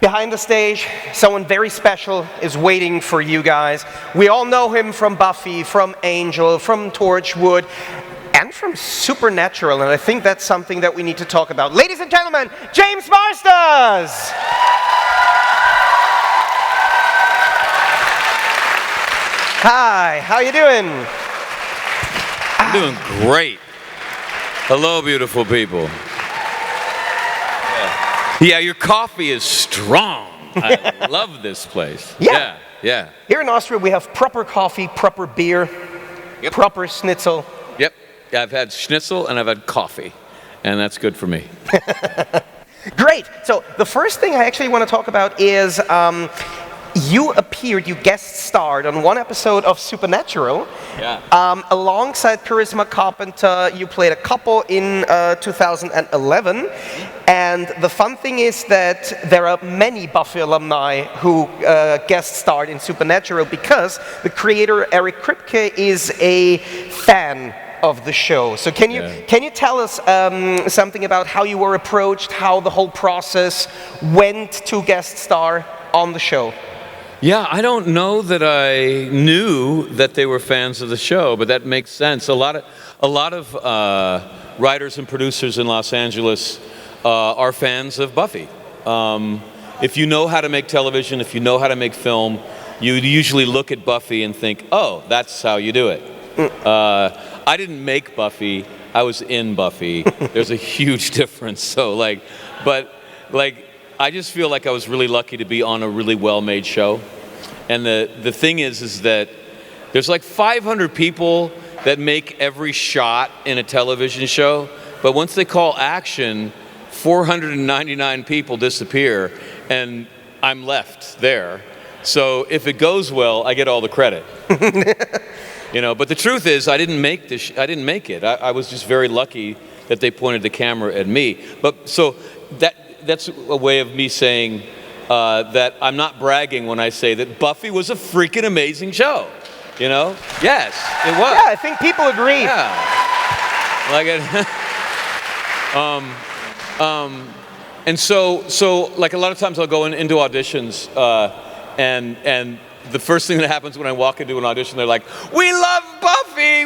behind the stage, someone very special is waiting for you guys. We all know him from Buffy, from Angel, from Torchwood, and from Supernatural, and I think that's something that we need to talk about. Ladies and gentlemen, James Marsters! Hi, how you doing? I'm doing great. Hello, beautiful people. Yeah, your coffee is strong. I love this place. Yeah. Yeah. Here in Austria, we have proper coffee, proper beer, proper schnitzel. Yep. I've had schnitzel and I've had coffee, and that's good for me. Great. So the first thing I actually want to talk about is you guest starred on one episode of Supernatural. Yeah. Alongside Charisma Carpenter, you played a couple in 2011. And the fun thing is that there are many Buffy alumni who guest starred in Supernatural because the creator Eric Kripke is a fan of the show. So can you tell us something about how you were approached, how the whole process went to guest star on the show? Yeah, I don't know that I knew that they were fans of the show, but that makes sense. A lot of writers and producers in Los Angeles are fans of Buffy. If you know how to make television, if you know how to make film, you usually look at Buffy and think, oh, that's how you do it. I didn't make Buffy, I was in Buffy. There's a huge difference. So I just feel like I was really lucky to be on a really well-made show. And the thing is that there's like 500 people that make every shot in a television show, but once they call action, 499 people disappear, and I'm left there. So if it goes well, I get all the credit. But the truth is, I didn't make it. I was just very lucky that they pointed the camera at me. But so that's a way of me saying that I'm not bragging when I say that Buffy was a freaking amazing show. Yes, it was. Yeah, I think people agree. Yeah. And so like a lot of times I'll go into auditions and the first thing that happens when I walk into an audition, they're like, "We love Buffy,"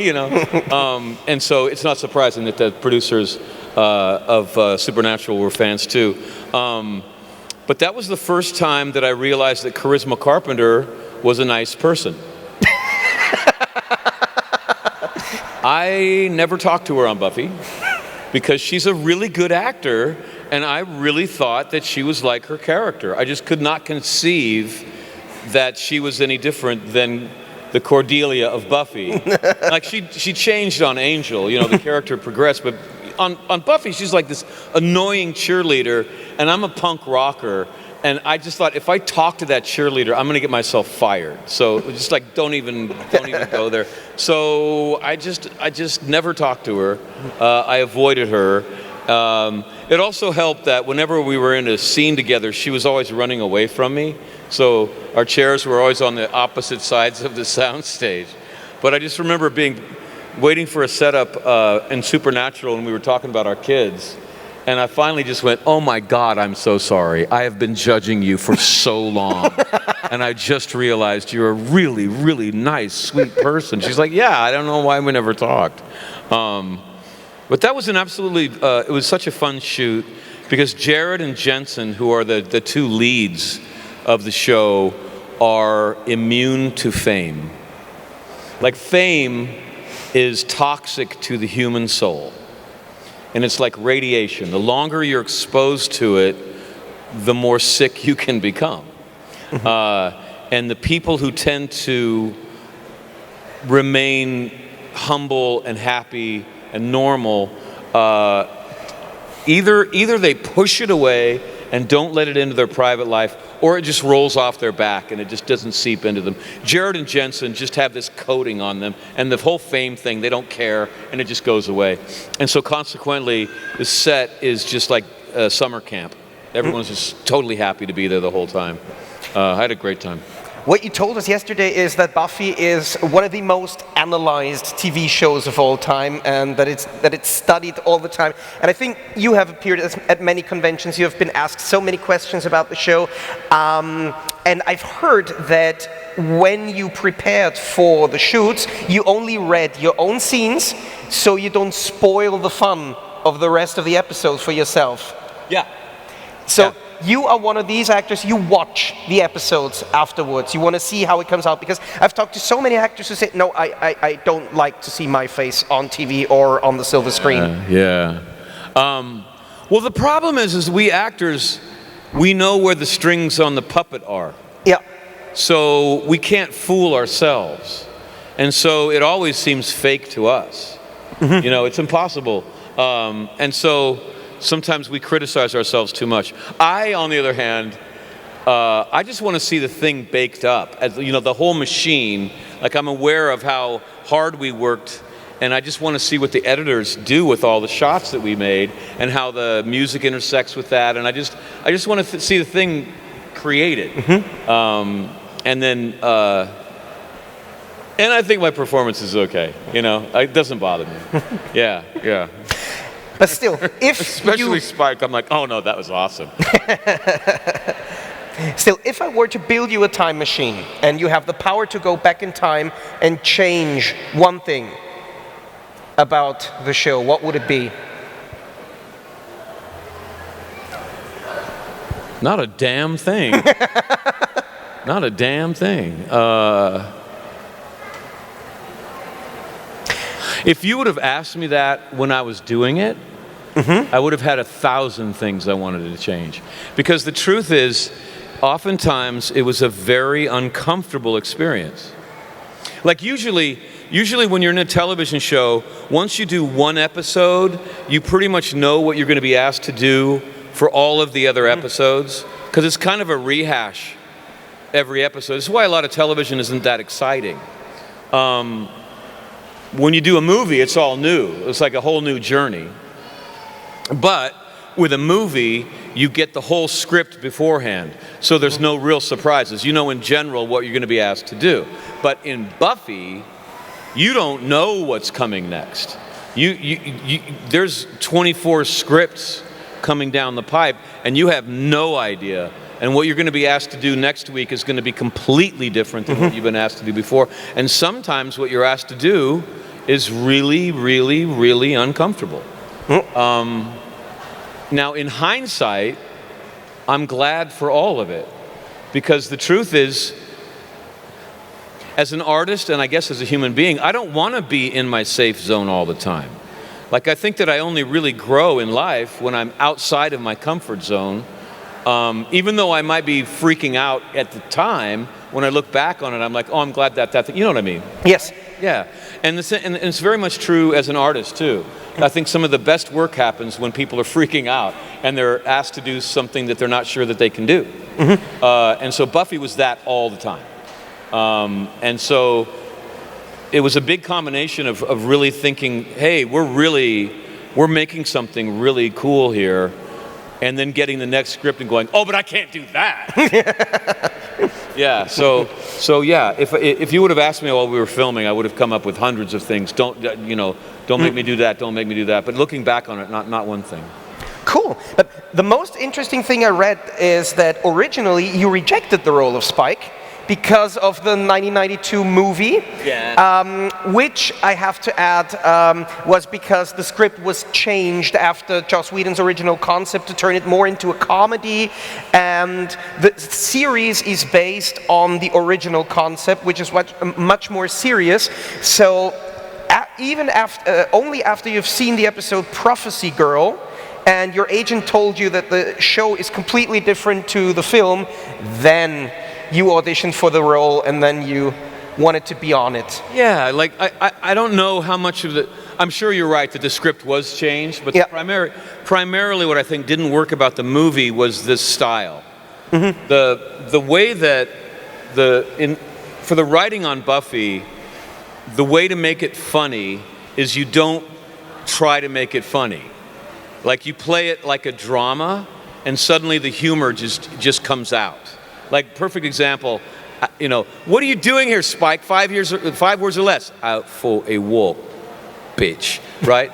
and so it's not surprising that the producers of Supernatural were fans too. But that was the first time that I realized that Charisma Carpenter was a nice person. I never talked to her on Buffy because she's a really good actor, and I really thought that she was like her character. I just could not conceive that she was any different than the Cordelia of Buffy. Like she changed on Angel, the character progressed, but on Buffy she's like this annoying cheerleader, and I'm a punk rocker, and I just thought if I talk to that cheerleader, I'm gonna get myself fired. So just like don't even go there. So I just never talked to her. I avoided her. It also helped that whenever we were in a scene together, she was always running away from me. So our chairs were always on the opposite sides of the soundstage. But I just remember waiting for a setup in Supernatural, and we were talking about our kids. And I finally just went, "Oh my God, I'm so sorry. I have been judging you for so long. And I just realized you're a really, really nice, sweet person." She's like, "Yeah, I don't know why we never talked." But that was it was such a fun shoot because Jared and Jensen, who are the two leads of the show, are immune to fame. Like fame is toxic to the human soul. And it's like radiation. The longer you're exposed to it, the more sick you can become. And the people who tend to remain humble and happy and normal, either they push it away and don't let it into their private life, or it just rolls off their back and it just doesn't seep into them. Jared and Jensen just have this coating on them, and the whole fame thing, they don't care, and it just goes away. And so consequently, the set is just like summer camp. Everyone's just totally happy to be there the whole time. I had a great time. What you told us yesterday is that Buffy is one of the most analyzed TV shows of all time, and that it's studied all the time. And I think you have appeared at many conventions. You have been asked so many questions about the show, and I've heard that when you prepared for the shoots, you only read your own scenes, so you don't spoil the fun of the rest of the episodes for yourself. Yeah. So. Yeah. You are one of these actors, you watch the episodes afterwards. You want to see how it comes out. Because I've talked to so many actors who say, no, I don't like to see my face on TV or on the silver screen. Yeah. Well, the problem is we actors, we know where the strings on the puppet are. Yeah. So we can't fool ourselves. And so it always seems fake to us. Mm-hmm. You know, it's impossible. And so sometimes we criticize ourselves too much. I, on the other hand, I just want to see the thing baked up. As, you know, the whole machine. Like, I'm aware of how hard we worked, and I just want to see what the editors do with all the shots that we made, and how the music intersects with that. And I just want to see the thing created. Mm-hmm. And then, and I think my performance is okay. You know, it doesn't bother me. Yeah. But still, if especially Spike, I'm like, oh no, that was awesome. Still, if I were to build you a time machine and you have the power to go back in time and change one thing about the show, what would it be? Not a damn thing. Not a damn thing. If you would have asked me that when I was doing it, mm-hmm. I would have had 1,000 things I wanted to change. Because the truth is, oftentimes it was a very uncomfortable experience. Like usually when you're in a television show, once you do one episode, you pretty much know what you're going to be asked to do for all of the other episodes. Because it's kind of a rehash every episode. This is why a lot of television isn't that exciting. When you do a movie, it's all new. It's like a whole new journey. But with a movie, you get the whole script beforehand, so there's no real surprises. You know in general what you're going to be asked to do. But in Buffy, you don't know what's coming next. There's 24 scripts coming down the pipe, and you have no idea. And what you're going to be asked to do next week is going to be completely different than what you've been asked to do before. And sometimes what you're asked to do is really, really, really uncomfortable. Now, in hindsight, I'm glad for all of it. Because the truth is, as an artist, and I guess as a human being, I don't want to be in my safe zone all the time. Like, I think that I only really grow in life when I'm outside of my comfort zone. Even though I might be freaking out at the time, when I look back on it, I'm like, oh, I'm glad that thing, you know what I mean? Yes. Yeah, and it's very much true as an artist, too. I think some of the best work happens when people are freaking out and they're asked to do something that they're not sure that they can do. Mm-hmm. And so Buffy was that all the time. And so it was a big combination of really thinking, hey, we're making something really cool here. And then getting the next script and going, oh, but I can't do that. Yeah, so yeah, if you would have asked me while we were filming, I would have come up with hundreds of things. Don't make me do that, don't make me do that. But looking back on it, not one thing. Cool. But the most interesting thing I read is that originally you rejected the role of Spike because of the 1992 movie, which I have to add was because the script was changed after Joss Whedon's original concept to turn it more into a comedy, and the series is based on the original concept, which is much more serious. So even after, only after you've seen the episode Prophecy Girl, and your agent told you that the show is completely different to the film, then you auditioned for the role and then you wanted to be on it. Yeah, like I don't know how much of the, I'm sure you're right that the script was changed, but primarily what I think didn't work about the movie was this style. Mm-hmm. The way that for the writing on Buffy, the way to make it funny is you don't try to make it funny. Like you play it like a drama and suddenly the humor just comes out. Like, perfect example, You know, what are you doing here, Spike? 5 words or less. Out for a walk, bitch. Right?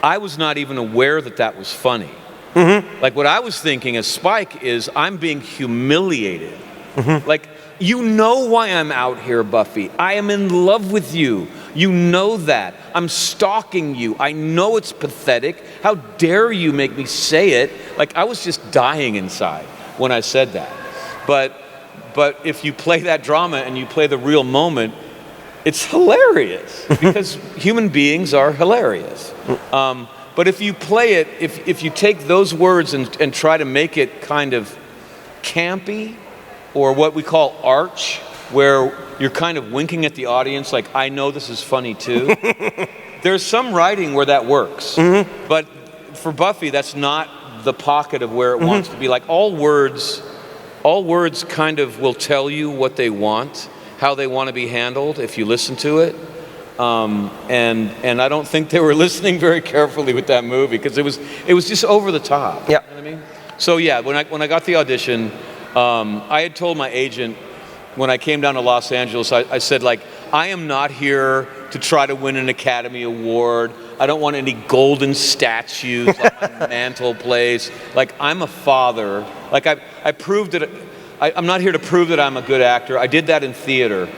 I was not even aware that that was funny. Like what I was thinking as Spike is I'm being humiliated. Like, you know why I'm out here, Buffy. I am in love with you. You know that. I'm stalking you. I know it's pathetic. How dare you make me say it? Like, I was just dying inside when I said that. But if you play that drama and you play the real moment, it's hilarious because human beings are hilarious. But if you play it, if you take those words and try to make it kind of campy, or what we call arch, where you're kind of winking at the audience like, I know this is funny too. There's some writing where that works. But for Buffy, that's not the pocket of where it wants to be. Like all words kind of will tell you what they want, how they want to be handled if you listen to it. And I don't think they were listening very carefully with that movie because it was just over the top. Yeah. You know what I mean? So yeah, when I got the audition, I had told my agent when I came down to Los Angeles, I said, like, I am not here to try to win an Academy Award. I don't want any golden statues on my mantelpiece. Like, I'm a father. Like, I proved that. I'm not here to prove that I'm a good actor. I did that in theater.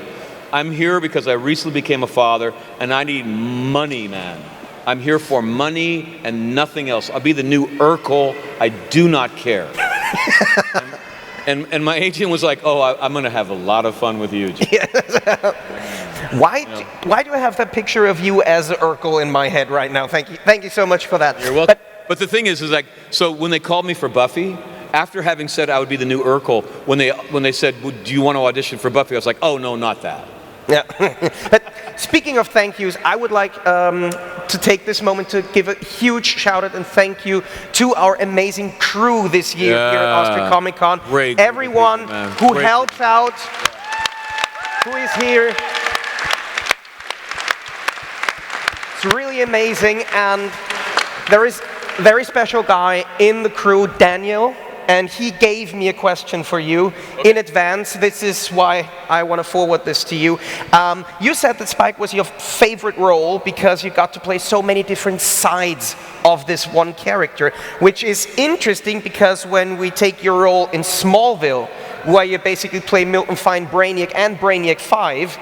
I'm here because I recently became a father, and I need money, man. I'm here for money and nothing else. I'll be the new Urkel. I do not care. And my agent was like, oh, I'm going to have a lot of fun with you, Jim. Why do I have that picture of you as Urkel in my head right now? Thank you so much for that. You're welcome. But the thing is like, so when they called me for Buffy, after having said I would be the new Urkel, when they said, well, do you want to audition for Buffy? I was like, oh, no, not that. Yeah. But speaking of thank yous, I would like to take this moment to give a huge shout out and thank you to our amazing crew this year here at Austria Comic Con. Great. Everyone who helped out, who is here. It's really amazing, and there is a very special guy in the crew, Daniel, and he gave me a question for you in advance. This is why I want to forward this to you. You said that Spike was your favorite role because you got to play so many different sides of this one character, which is interesting because when we take your role in Smallville, where you basically play Milton Fine Brainiac and Brainiac 5,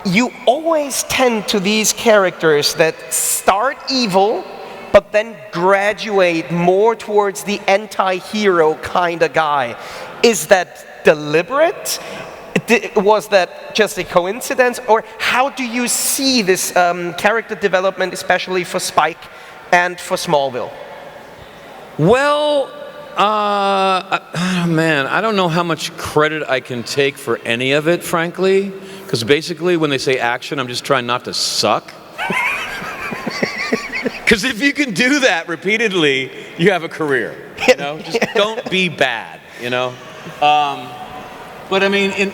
you always tend to these characters that start evil, but then graduate more towards the anti-hero kind of guy. Is that deliberate? Was that just a coincidence? Or how do you see this character development, especially for Spike and for Smallville? Well, man, I don't know how much credit I can take for any of it, frankly. Because basically, when they say action, I'm just trying not to suck. Because if you can do that repeatedly, you have a career. You know, just don't be bad. You know, but I mean,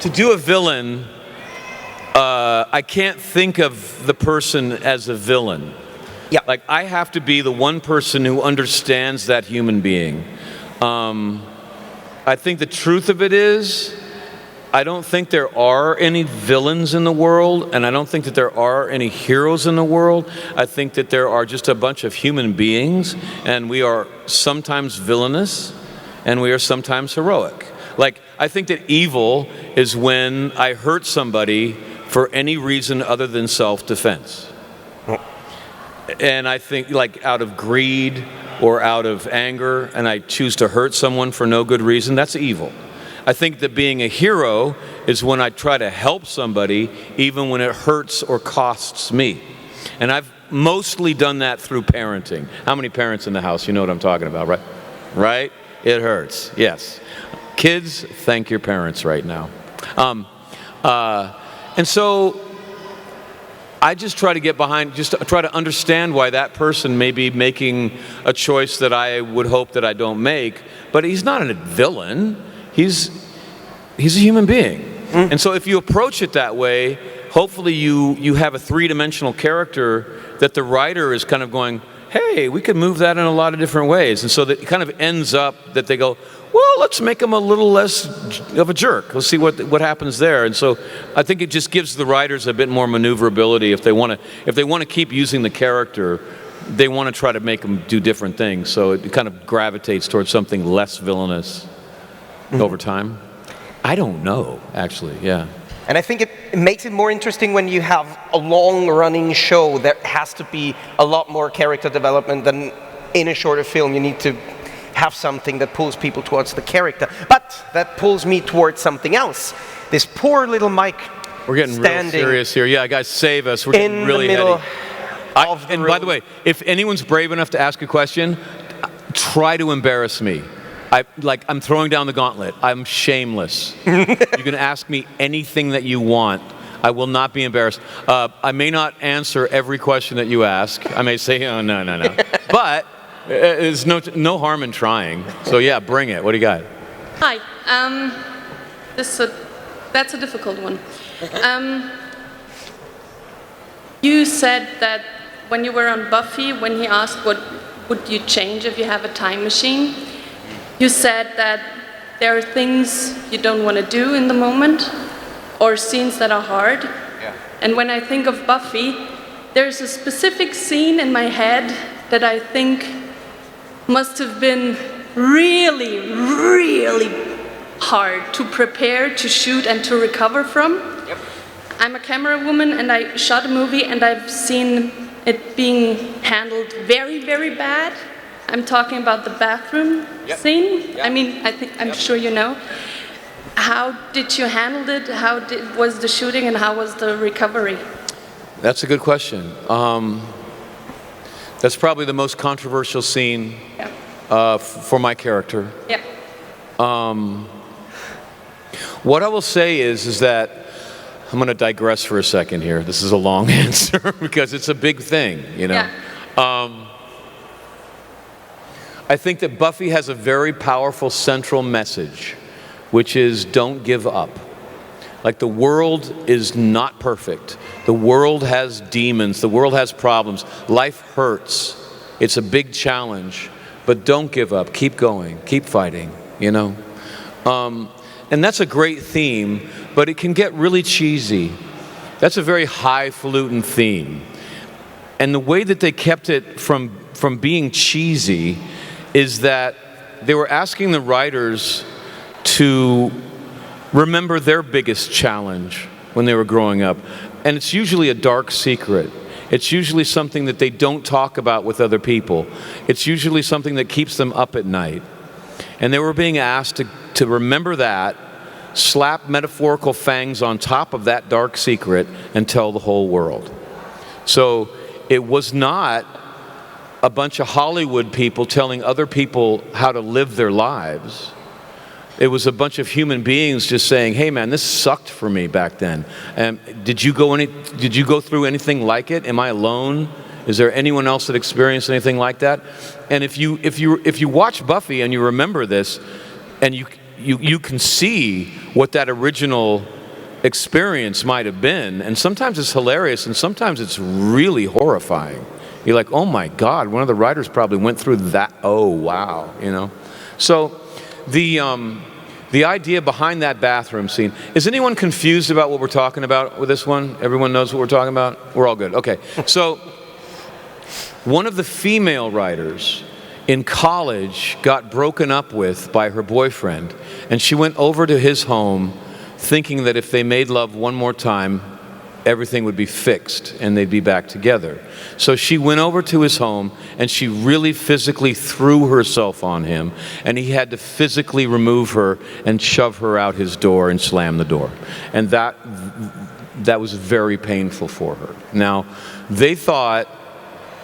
to do a villain, I can't think of the person as a villain. Yeah. Like I have to be the one person who understands that human being. I think the truth of it is, I don't think there are any villains in the world, and I don't think that there are any heroes in the world. I think that there are just a bunch of human beings, and we are sometimes villainous, and we are sometimes heroic. Like, I think that evil is when I hurt somebody for any reason other than self-defense. And I think, like, out of greed or out of anger, and I choose to hurt someone for no good reason, that's evil. I think that being a hero is when I try to help somebody even when it hurts or costs me. And I've mostly done that through parenting. How many parents in the house? You know what I'm talking about, right? Right? It hurts, yes. Kids, thank your parents right now. And so I just try to get behind, just try to understand why that person may be making a choice that I would hope that I don't make, but he's not a villain. He's a human being. And so if you approach it that way, hopefully you have a three-dimensional character that the writer is kind of going, hey, we could move that in a lot of different ways. And so that it kind of ends up that they go, well, let's make him a little less of a jerk. Let's see what happens there. And so I think it just gives the writers a bit more maneuverability. If they want to keep using the character, they want to try to make them do different things. So it kind of gravitates towards something less villainous over time. I don't know, actually, yeah. And I think it makes it more interesting when you have a long-running show. There has to be a lot more character development than in a shorter film. You need to have something that pulls people towards the character. But that pulls me towards something else. This poor little Mike. We're getting real serious here. Yeah, guys, save us. We're getting really heady. And by the way, if anyone's brave enough to ask a question, try to embarrass me. I'm throwing down the gauntlet. I'm shameless. You can ask me anything that you want. I will not be embarrassed. I may not answer every question that you ask. I may say, oh, no. But there's no harm in trying. So yeah, bring it. What do you got? Hi. That's a difficult one. You said that when you were on Buffy, when he asked what would you change if you have a time machine, you said that there are things you don't want to do in the moment, or scenes that are hard. Yeah. And when I think of Buffy, there's a specific scene in my head that I think must have been really, really hard to prepare, to shoot, and to recover from. Yep. I'm a camera woman, and I shot a movie, and I've seen it being handled very, very bad. I'm talking about the bathroom scene. Yep. I mean, I'm sure you know. How did you handle it? How was the shooting, and how was the recovery? That's a good question. That's probably the most controversial scene for my character. Yeah. What I will say is that I'm going to digress for a second here. This is a long answer because it's a big thing, you know. Yeah. I think that Buffy has a very powerful central message, which is don't give up. Like, the world is not perfect. The world has demons. The world has problems. Life hurts. It's a big challenge. But don't give up. Keep going. Keep fighting, you know. And that's a great theme, but it can get really cheesy. That's a very highfalutin theme. And the way that they kept it from being cheesy is that they were asking the writers to remember their biggest challenge when they were growing up. And it's usually a dark secret. It's usually something that they don't talk about with other people. It's usually something that keeps them up at night. And they were being asked to remember that, slap metaphorical fangs on top of that dark secret, and tell the whole world. So it was not a bunch of Hollywood people telling other people how to live their lives. It was a bunch of human beings just saying, hey man, this sucked for me back then. Did you go through anything like it? Am I alone? Is there anyone else that experienced anything like that? And if you watch Buffy and you remember this, and you can see what that original experience might have been, and sometimes it's hilarious and sometimes it's really horrifying. You're like, oh my God, one of the writers probably went through that. Oh wow, you know. So the idea behind that bathroom scene, is anyone confused about what we're talking about with this one? Everyone knows what we're talking about? We're all good. Okay. So one of the female writers in college got broken up with by her boyfriend, and she went over to his home thinking that if they made love one more time, everything would be fixed and they'd be back together. So she went over to his home and she really physically threw herself on him, and he had to physically remove her and shove her out his door and slam the door. And that was very painful for her. Now, they thought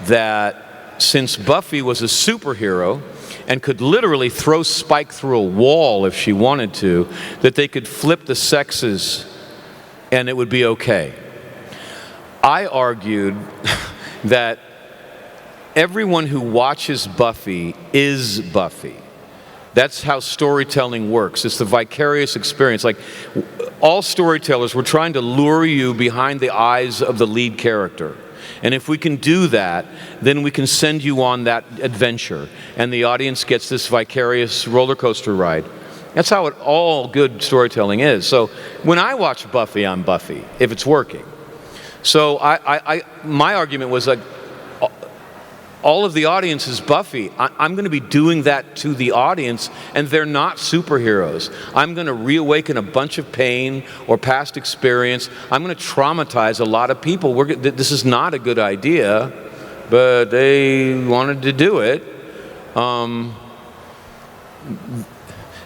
that since Buffy was a superhero and could literally throw Spike through a wall if she wanted to, that they could flip the sexes and it would be okay. I argued that everyone who watches Buffy is Buffy. That's how storytelling works. It's the vicarious experience. Like, all storytellers were trying to lure you behind the eyes of the lead character. And if we can do that, then we can send you on that adventure. And the audience gets this vicarious roller coaster ride. That's how all good storytelling is. So when I watch Buffy, I'm Buffy, if it's working. So my argument was like, all of the audience is Buffy. I'm going to be doing that to the audience, and they're not superheroes. I'm going to reawaken a bunch of pain or past experience. I'm going to traumatize a lot of people. This is not a good idea, but they wanted to do it.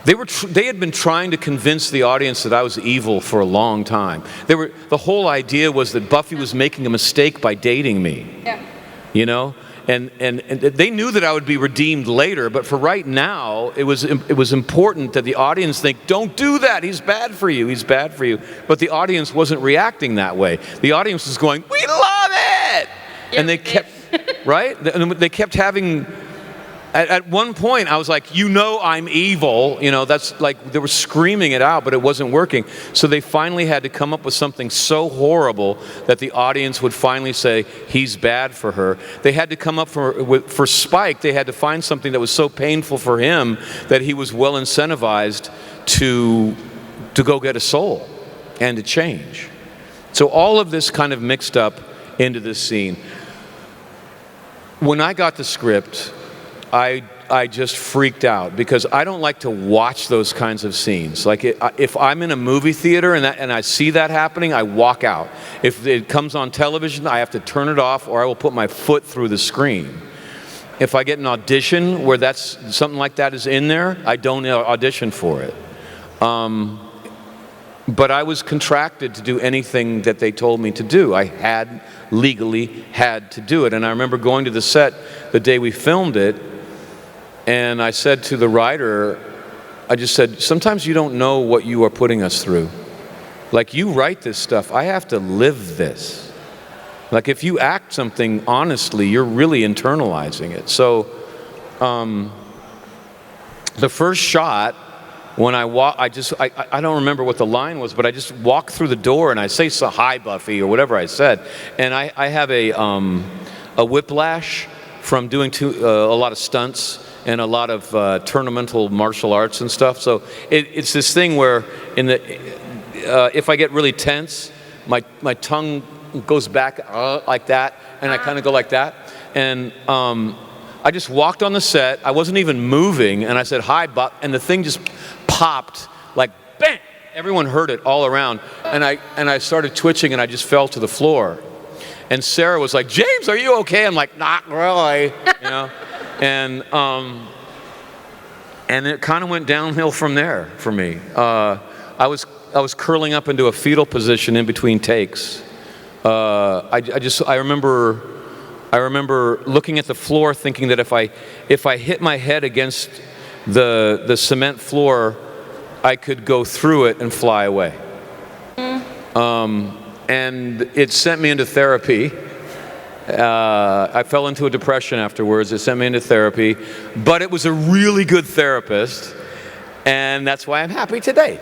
They had been trying to convince the audience that I was evil for a long time. The whole idea was that Buffy was making a mistake by dating me. Yeah. You know? And they knew that I would be redeemed later, but for right now, it was important that the audience think, don't do that, he's bad for you, he's bad for you. But the audience wasn't reacting that way. The audience was going, we love it! And they kept, right? And they kept having, at one point, I was like, you know I'm evil. You know, that's like, they were screaming it out, but it wasn't working. So they finally had to come up with something so horrible that the audience would finally say, he's bad for her. They had to come up for Spike, they had to find something that was so painful for him that he was well incentivized to go get a soul and to change. So all of this kind of mixed up into this scene. When I got the script, I just freaked out because I don't like to watch those kinds of scenes. Like if I'm in a movie theater and I see that happening, I walk out. If it comes on television, I have to turn it off or I will put my foot through the screen. If I get an audition where something like that is in there, I don't audition for it. But I was contracted to do anything that they told me to do. I legally had to do it. And I remember going to the set the day we filmed it, and I said to the writer, I just said, sometimes you don't know what you are putting us through. Like, you write this stuff, I have to live this. Like, if you act something honestly, you're really internalizing it. So, the first shot, when I don't remember what the line was, but I just walked through the door and I say, so, hi, Buffy, or whatever I said. And I have a whiplash from doing a lot of stunts and a lot of tournamental martial arts and stuff. So it's this thing where if I get really tense, my tongue goes back like that, and I kind of go like that. And I just walked on the set. I wasn't even moving, and I said, hi, Buck, and the thing just popped like bang. Everyone heard it all around, and I started twitching, and I just fell to the floor. And Sarah was like, James, are you okay? I'm like, not really, you know. And it kind of went downhill from there for me. I was curling up into a fetal position in between takes. I remember looking at the floor, thinking that if I hit my head against the cement floor, I could go through it and fly away. And it sent me into therapy. I fell into a depression afterwards. It sent me into therapy, but it was a really good therapist, and that's why I'm happy today.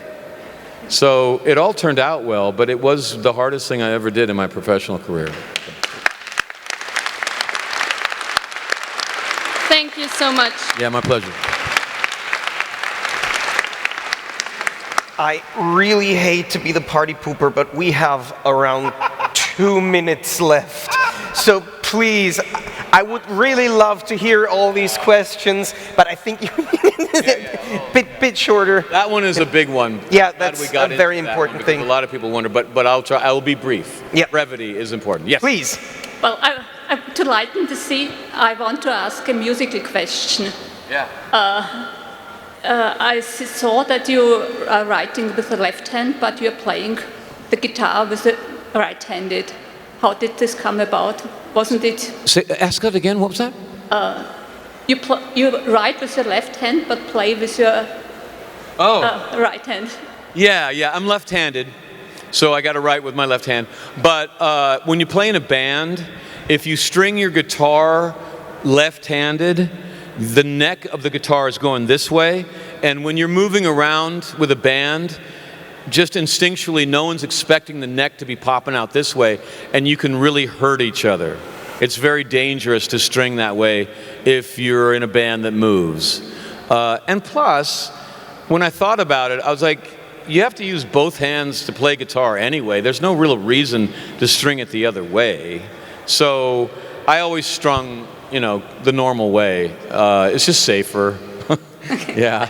So it all turned out well, but it was the hardest thing I ever did in my professional career. Thank you so much. Yeah, my pleasure. I really hate to be the party pooper, but we have around 2 minutes left. So please, I would really love to hear all these questions, but I think bit shorter. That one is a big one. Yeah, that's a very important thing. A lot of people wonder, but I'll try. I will be brief. Yeah. Brevity is important. Yes. Please. Well, to lighten the scene, I want to ask a musical question. Yeah. I saw that you are writing with the left hand, but you are playing the guitar with the right-handed. How did this come about? Wasn't it? Ask that again. What was that? You write with your left hand, but play with your right hand. Yeah. I'm left-handed, so I got to write with my left hand. But when you play in a band, if you string your guitar left-handed, the neck of the guitar is going this way, and when you're moving around with a band, just instinctually, no one's expecting the neck to be popping out this way, and you can really hurt each other. It's very dangerous to string that way if you're in a band that moves. And plus, when I thought about it, I was like, you have to use both hands to play guitar anyway. There's no real reason to string it the other way. So I always strung, the normal way. It's just safer. Yeah,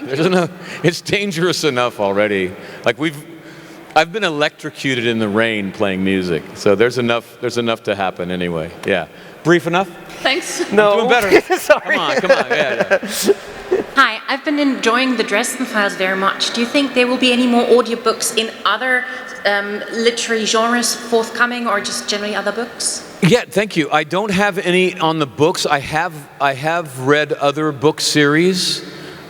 it's dangerous enough already. Like I've been electrocuted in the rain playing music, so there's enough to happen anyway. Yeah, brief enough? Thanks. No. Doing better. Sorry. Come on. Yeah. Hi, I've been enjoying the Dresden Files very much. Do you think there will be any more audiobooks in other literary genres forthcoming, or just generally other books? Yeah, thank you. I don't have any on the books. I have read other book series.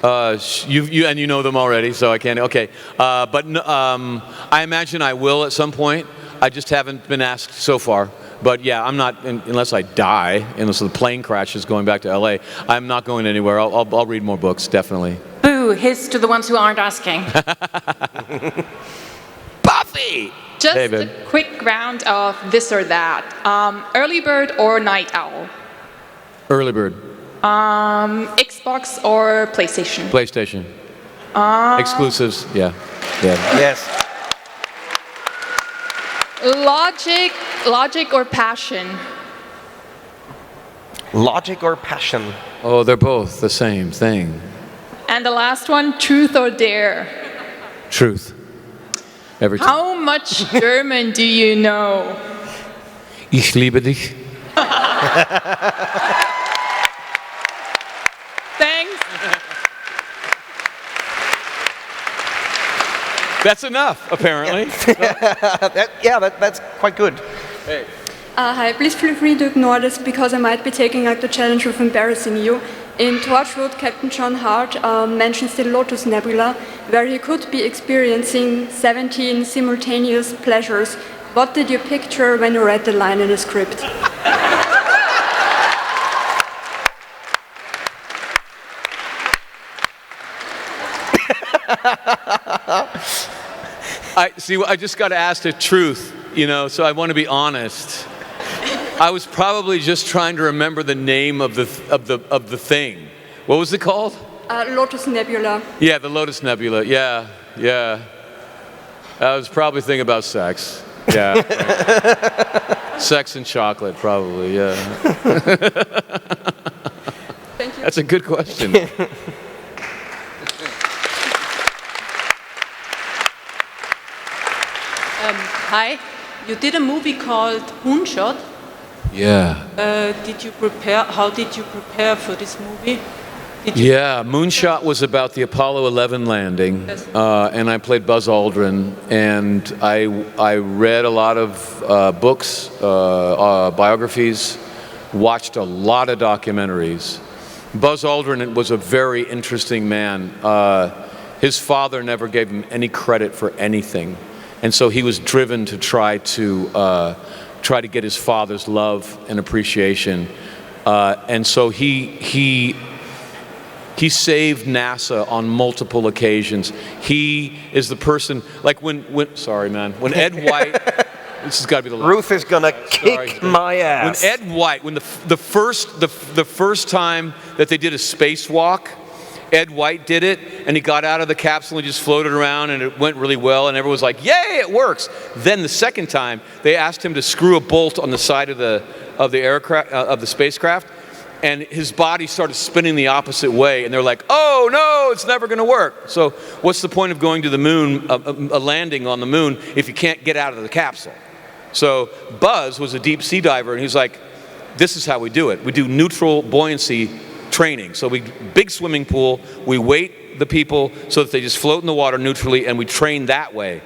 You know them already, so I can't. Okay, but I imagine I will at some point. I just haven't been asked so far. But yeah, I'm not, unless I die, unless the plane crashes going back to LA, I'm not going anywhere. I'll read more books, definitely. Boo, here's to the ones who aren't asking. Buffy! Just David. a quick round of this or that. Early bird or night owl? Early bird. Xbox or PlayStation? PlayStation. Exclusives, yeah. Yes. Logic or passion? Logic or passion? Oh, they're both the same thing. And the last one, truth or dare? Truth. Every time. How much German do you know? Ich liebe dich. Thanks. That's enough, apparently. That's quite good. Hey. Hi, please feel free to ignore this because I might be taking out the challenge of embarrassing you. In Torchwood, Captain John Hart mentions the Lotus Nebula, where he could be experiencing 17 simultaneous pleasures. What did you picture when you read the line in the script? I just got asked the truth, so I want to be honest. I was probably just trying to remember the name of the thing. What was it called? Lotus Nebula. Yeah, the Lotus Nebula. Yeah. I was probably thinking about sex. Yeah. Right. Sex and chocolate, probably. Yeah. Thank you. That's a good question. Hi, you did a movie called Moonshot. Yeah. How did you prepare for this movie? Yeah, Moonshot was about the Apollo 11 landing, Yes. and I played Buzz Aldrin, and I read a lot of books, biographies, watched a lot of documentaries. Buzz Aldrin was a very interesting man. His father never gave him any credit for anything. And so he was driven to try to get his father's love and appreciation, and so he saved NASA on multiple occasions. He is the person, like when Ed White. This has got to be the last. Ruth is gonna kick my ass. When Ed White, when the first time that they did a spacewalk. Ed White did it, and he got out of the capsule and just floated around, and it went really well, and everyone was like, yay, it works. Then the second time, they asked him to screw a bolt on the side of the spacecraft, and his body started spinning the opposite way, and they're like, oh no, it's never gonna work. So what's the point of going to the moon, a landing on the moon, if you can't get out of the capsule? So Buzz was a deep sea diver, and he was like, this is how we do it. We do neutral buoyancy training. So big swimming pool, we weight the people so that they just float in the water neutrally, and we train that way.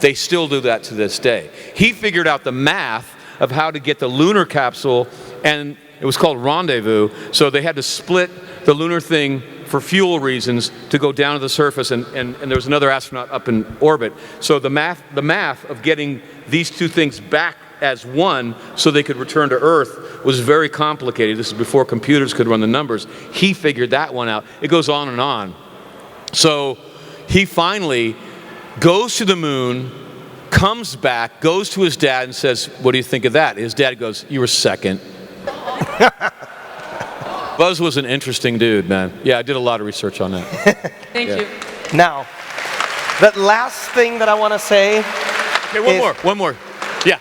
They still do that to this day. He figured out the math of how to get the lunar capsule, and it was called Rendezvous, so they had to split the lunar thing for fuel reasons to go down to the surface, and there was another astronaut up in orbit. So the math of getting these two things back as one so they could return to Earth was very complicated. This is before computers could run the numbers. He figured that one out. It goes on and on. So he finally goes to the moon, comes back, goes to his dad and says, what do you think of that? His dad goes, you were second. Buzz was an interesting dude, man. Yeah, I did a lot of research on that. Thank you. Now, the last thing that I want to say. Okay, one more. Yeah.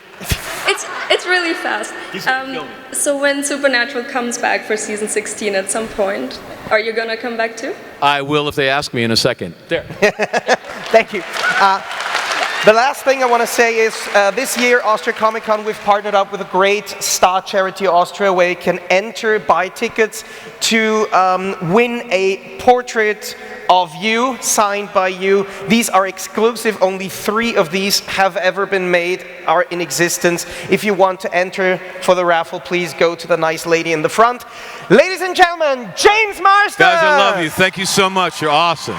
It's really fast. So when Supernatural comes back for season 16 at some point, are you gonna come back too? I will if they ask me in a second. There. Thank you. The last thing I want to say is this year, Austria Comic Con, we've partnered up with a great star charity, Austria, where you can enter, buy tickets to win a portrait of you, signed by you. These are exclusive. Only 3 of these have ever been made, are in existence. If you want to enter for the raffle, please go to the nice lady in the front. Ladies and gentlemen, James Marsters! Guys, I love you. Thank you so much. You're awesome.